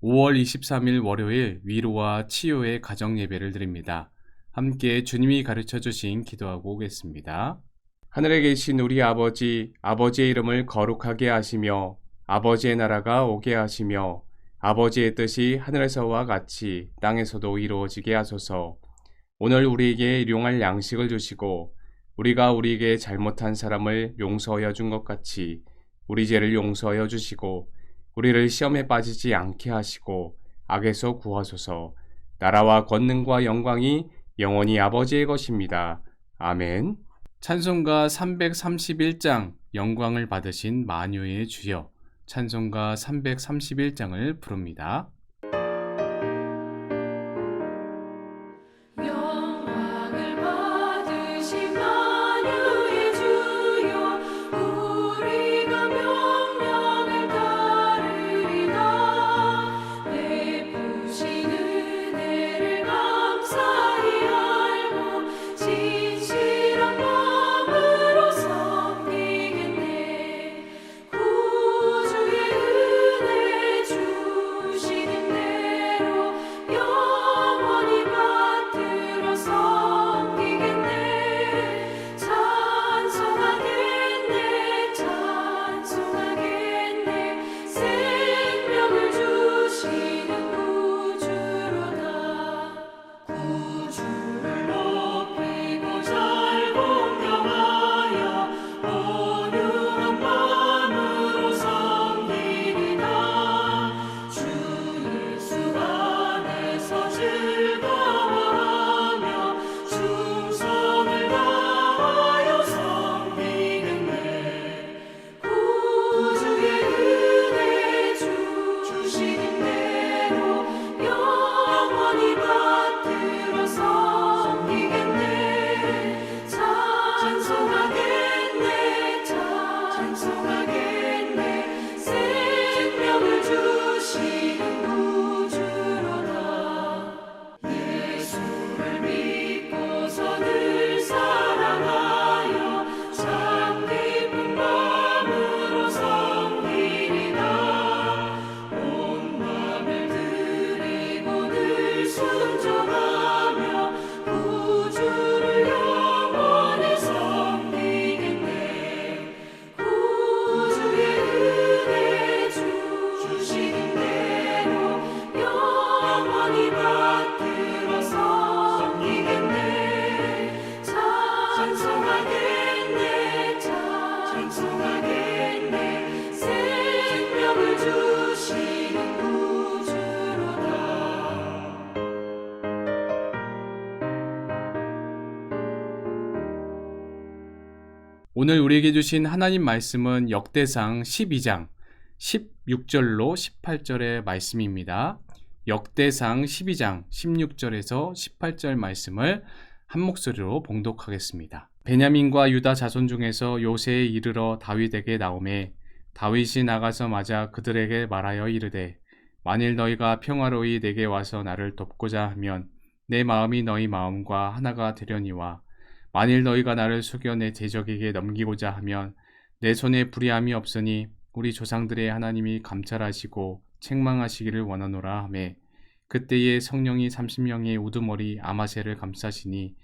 5월 23일 월요일 위로와 치유의 가정 예배를 드립니다. 함께 주님이 가르쳐 주신 기도하고 오겠습니다. 하늘에 계신 우리 아버지, 아버지의 이름을 거룩하게 하시며 아버지의 나라가 오게 하시며 아버지의 뜻이 하늘에서와 같이 땅에서도 이루어지게 하소서. 오늘 우리에게 일용할 양식을 주시고 우리가 우리에게 잘못한 사람을 용서하여 준 것 같이 우리 죄를 용서하여 주시고 우리를 시험에 빠지지 않게 하시고 악에서 구하소서. 나라와 권능과 영광이 영원히 아버지의 것입니다. 아멘. 찬송가 331장 영광을 받으신 만유의 주여. 찬송가 331장을 부릅니다. 오늘 우리에게 주신 하나님 말씀은 역대상 12장 16절로 18절의 말씀입니다. 역대상 12장 16절에서 18절 말씀을 한 목소리로 봉독하겠습니다. 베냐민과 유다 자손 중에서 요새에 이르러 다윗에게 나오매 다윗이 나가서 맞아 그들에게 말하여 이르되 만일 너희가 평화로이 내게 와서 나를 돕고자 하면 내 마음이 너희 마음과 하나가 되려니와 만일 너희가 나를 속여 내 대적에게 넘기고자 하면 내 손에 불의함이 없으니 우리 조상들의 하나님이 감찰하시고 책망하시기를 원하노라 하매 그때에 성령이 30명의 우두머리 아마새를 감싸시니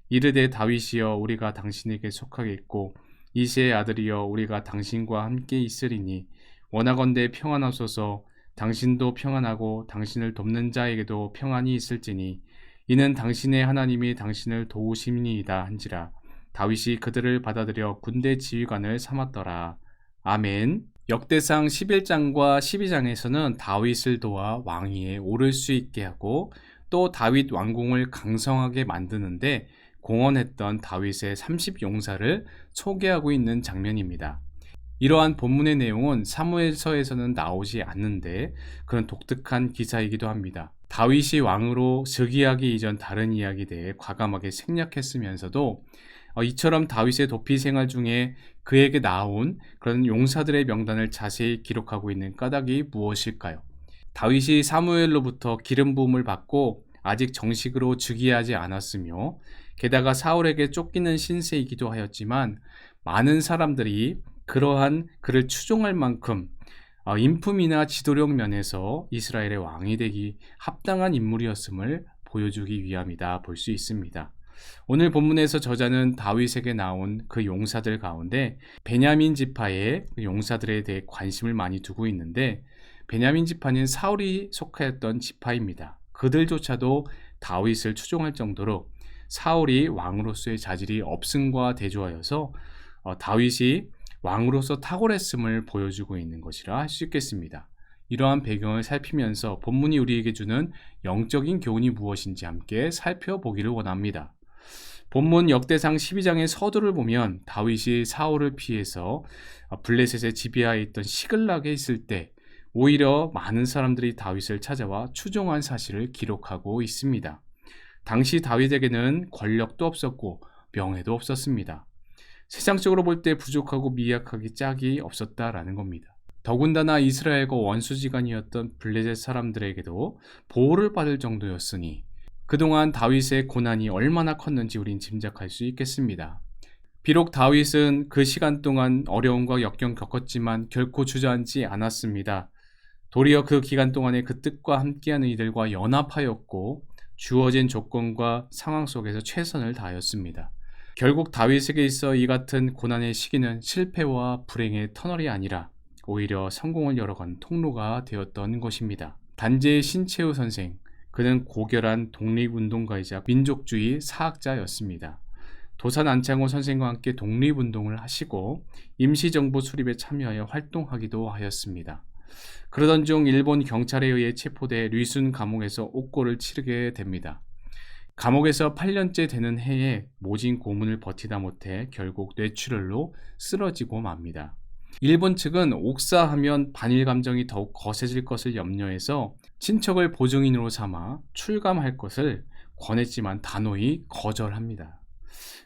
이르되 다윗이여 우리가 당신에게 속하겠고 이새의 아들이여 우리가 당신과 함께 있으리니 원하건대 평안하소서. 당신도 평안하고 당신을 돕는 자에게도 평안이 있을지니 이는 당신의 하나님이 당신을 도우심이니이다 한지라. 다윗이 그들을 받아들여 군대 지휘관을 삼았더라. 아멘. 역대상 11장과 12장에서는 다윗을 도와 왕위에 오를 수 있게 하고 또 다윗 왕궁을 강성하게 만드는데 공헌했던 다윗의 30용사를 소개하고 있는 장면입니다. 이러한 본문의 내용은 사무엘서에서는 나오지 않는데 그런 독특한 기사이기도 합니다. 다윗이 왕으로 즉위하기 이전 다른 이야기에 과감하게 생략했으면서도 이처럼 다윗의 도피 생활 중에 그에게 나온 그런 용사들의 명단을 자세히 기록하고 있는 까닭이 무엇일까요? 다윗이 사무엘로부터 기름 부음을 받고 아직 정식으로 즉위하지 않았으며 게다가 사울에게 쫓기는 신세이기도 하였지만 많은 사람들이 그러한 그를 추종할 만큼 인품이나 지도력 면에서 이스라엘의 왕이 되기 합당한 인물이었음을 보여주기 위함이다 볼 수 있습니다. 오늘 본문에서 저자는 다윗에게 나온 그 용사들 가운데 베냐민 지파의 용사들에 대해 관심을 많이 두고 있는데, 베냐민 지파는 사울이 속하였던 지파입니다. 그들조차도 다윗을 추종할 정도로 사울이 왕으로서의 자질이 없음과 대조하여서 다윗이 왕으로서 탁월했음을 보여주고 있는 것이라 할 수 있겠습니다. 이러한 배경을 살피면서 본문이 우리에게 주는 영적인 교훈이 무엇인지 함께 살펴보기를 원합니다. 본문 역대상 12장의 서두를 보면 다윗이 사울을 피해서 블레셋의 지배하에 있던 시글락에 있을 때 오히려 많은 사람들이 다윗을 찾아와 추종한 사실을 기록하고 있습니다. 당시 다윗에게는 권력도 없었고 명예도 없었습니다. 세상적으로 볼 때 부족하고 미약하기 짝이 없었다라는 겁니다. 더군다나 이스라엘과 원수지간이었던 블레셋 사람들에게도 보호를 받을 정도였으니 그동안 다윗의 고난이 얼마나 컸는지 우린 짐작할 수 있겠습니다. 비록 다윗은 그 시간 동안 어려움과 역경 겪었지만 결코 주저앉지 않았습니다. 도리어 그 기간 동안에 그 뜻과 함께하는 이들과 연합하였고 주어진 조건과 상황 속에서 최선을 다하였습니다. 결국 다윗에게 있어 이 같은 고난의 시기는 실패와 불행의 터널이 아니라 오히려 성공을 열어간 통로가 되었던 것입니다. 단재의 신채우 선생, 그는 고결한 독립운동가이자 민족주의 사학자였습니다. 도산 안창호 선생과 함께 독립운동을 하시고 임시정부 수립에 참여하여 활동하기도 하였습니다. 그러던 중 일본 경찰에 의해 체포돼 류순 감옥에서 옥고를 치르게 됩니다. 감옥에서 8년째 되는 해에 모진 고문을 버티다 못해 결국 뇌출혈로 쓰러지고 맙니다. 일본 측은 옥사하면 반일 감정이 더욱 거세질 것을 염려해서 친척을 보증인으로 삼아 출감할 것을 권했지만 단호히 거절합니다.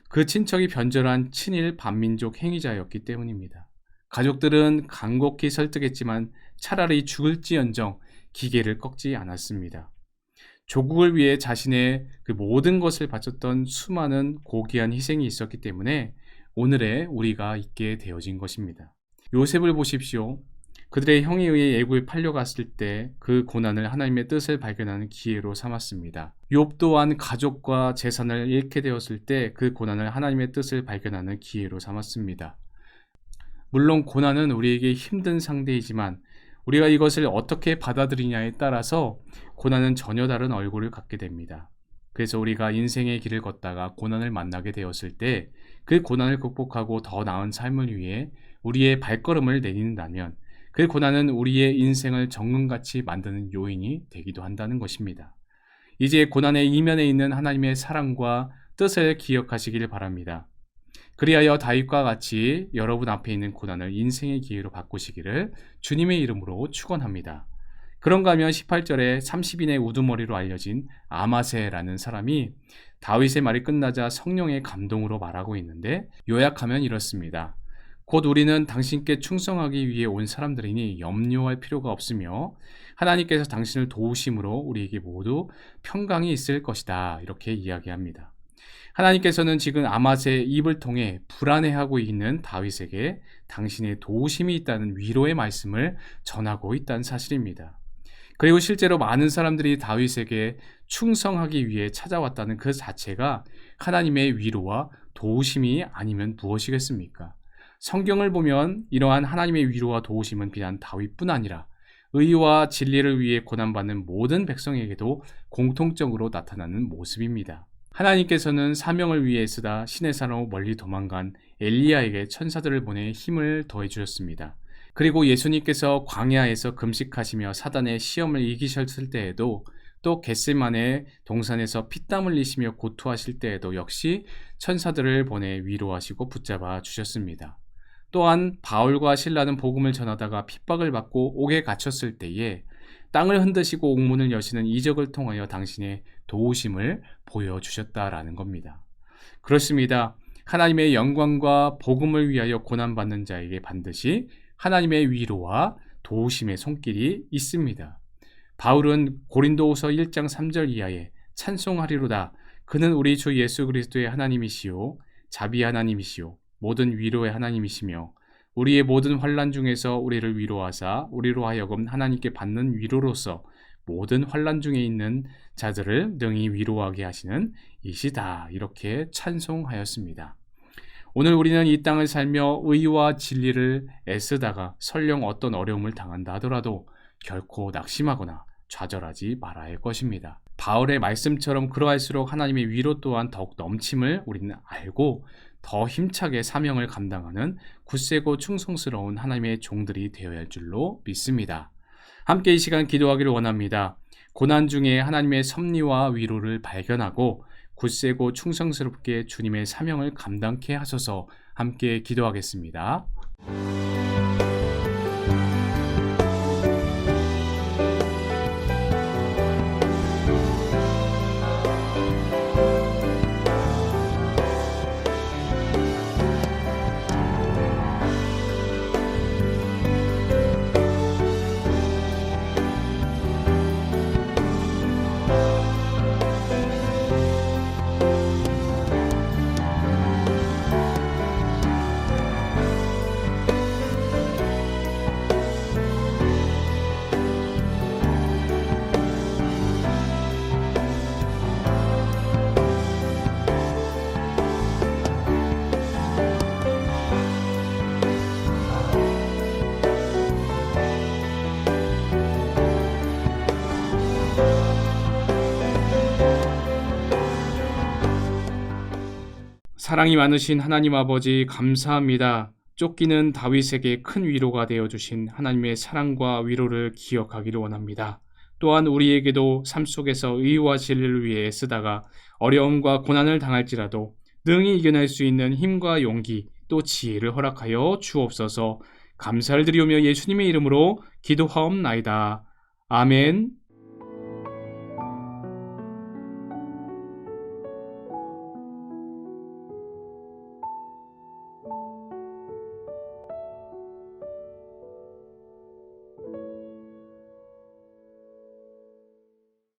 그 친척이 변절한 친일 반민족 행위자였기 때문입니다. 가족들은 간곡히 설득했지만 차라리 죽을지언정 기계를 꺾지 않았습니다. 조국을 위해 자신의 그 모든 것을 바쳤던 수많은 고귀한 희생이 있었기 때문에 오늘의 우리가 있게 되어진 것입니다. 요셉을 보십시오. 그들의 형에 의해 애굽에 팔려갔을 때 그 고난을 하나님의 뜻을 발견하는 기회로 삼았습니다. 욥 또한 가족과 재산을 잃게 되었을 때 그 고난을 하나님의 뜻을 발견하는 기회로 삼았습니다. 물론 고난은 우리에게 힘든 상대이지만 우리가 이것을 어떻게 받아들이냐에 따라서 고난은 전혀 다른 얼굴을 갖게 됩니다. 그래서 우리가 인생의 길을 걷다가 고난을 만나게 되었을 때 그 고난을 극복하고 더 나은 삶을 위해 우리의 발걸음을 내딛는다면 그 고난은 우리의 인생을 정금같이 만드는 요인이 되기도 한다는 것입니다. 이제 고난의 이면에 있는 하나님의 사랑과 뜻을 기억하시길 바랍니다. 그리하여 다윗과 같이 여러분 앞에 있는 고난을 인생의 기회로 바꾸시기를 주님의 이름으로 축원합니다. 그런가 하면 18절에 30인의 우두머리로 알려진 아마세라는 사람이 다윗의 말이 끝나자 성령의 감동으로 말하고 있는데, 요약하면 이렇습니다. 곧 우리는 당신께 충성하기 위해 온 사람들이니 염려할 필요가 없으며 하나님께서 당신을 도우심으로 우리에게 모두 평강이 있을 것이다. 이렇게 이야기합니다. 하나님께서는 지금 아마세의 입을 통해 불안해하고 있는 다윗에게 당신의 도우심이 있다는 위로의 말씀을 전하고 있다는 사실입니다. 그리고 실제로 많은 사람들이 다윗에게 충성하기 위해 찾아왔다는 그 자체가 하나님의 위로와 도우심이 아니면 무엇이겠습니까? 성경을 보면 이러한 하나님의 위로와 도우심은 비단 다윗뿐 아니라 의와 진리를 위해 고난받는 모든 백성에게도 공통적으로 나타나는 모습입니다. 하나님께서는 사명을 위해 쓰다 신의 산으로 멀리 도망간 엘리야에게 천사들을 보내 힘을 더해 주셨습니다. 그리고 예수님께서 광야에서 금식하시며 사단의 시험을 이기셨을 때에도, 또 겟세마네 동산에서 피땀 흘리시며 고투하실 때에도 역시 천사들을 보내 위로하시고 붙잡아 주셨습니다. 또한 바울과 실라는 복음을 전하다가 핍박을 받고 옥에 갇혔을 때에 땅을 흔드시고 옥문을 여시는 이적을 통하여 당신의 도우심을 보여주셨다라는 겁니다. 그렇습니다. 하나님의 영광과 복음을 위하여 고난받는 자에게 반드시 하나님의 위로와 도우심의 손길이 있습니다. 바울은 고린도후서 1장 3절 이하에 찬송하리로다. 그는 우리 주 예수 그리스도의 하나님이시요 자비의 하나님이시요 모든 위로의 하나님이시며 우리의 모든 환난 중에서 우리를 위로하사 우리로 하여금 하나님께 받는 위로로서 모든 환난 중에 있는 자들을 능히 위로하게 하시는 이시다. 이렇게 찬송하였습니다. 오늘 우리는 이 땅을 살며 의와 진리를 애쓰다가 설령 어떤 어려움을 당한다 하더라도 결코 낙심하거나 좌절하지 말아야 할 것입니다. 바울의 말씀처럼 그러할수록 하나님의 위로 또한 더욱 넘침을 우리는 알고 더 힘차게 사명을 감당하는 굳세고 충성스러운 하나님의 종들이 되어야 할 줄로 믿습니다. 함께 이 시간 기도하기를 원합니다. 고난 중에 하나님의 섭리와 위로를 발견하고 굳세고 충성스럽게 주님의 사명을 감당케 하소서. 함께 기도하겠습니다. 사랑이 많으신 하나님 아버지 감사합니다. 쫓기는 다윗에게 큰 위로가 되어주신 하나님의 사랑과 위로를 기억하기를 원합니다. 또한 우리에게도 삶 속에서 의와 진리를 위해 애쓰다가 어려움과 고난을 당할지라도 능히 이겨낼 수 있는 힘과 용기 또 지혜를 허락하여 주옵소서. 감사를 드리오며 예수님의 이름으로 기도하옵나이다. 아멘.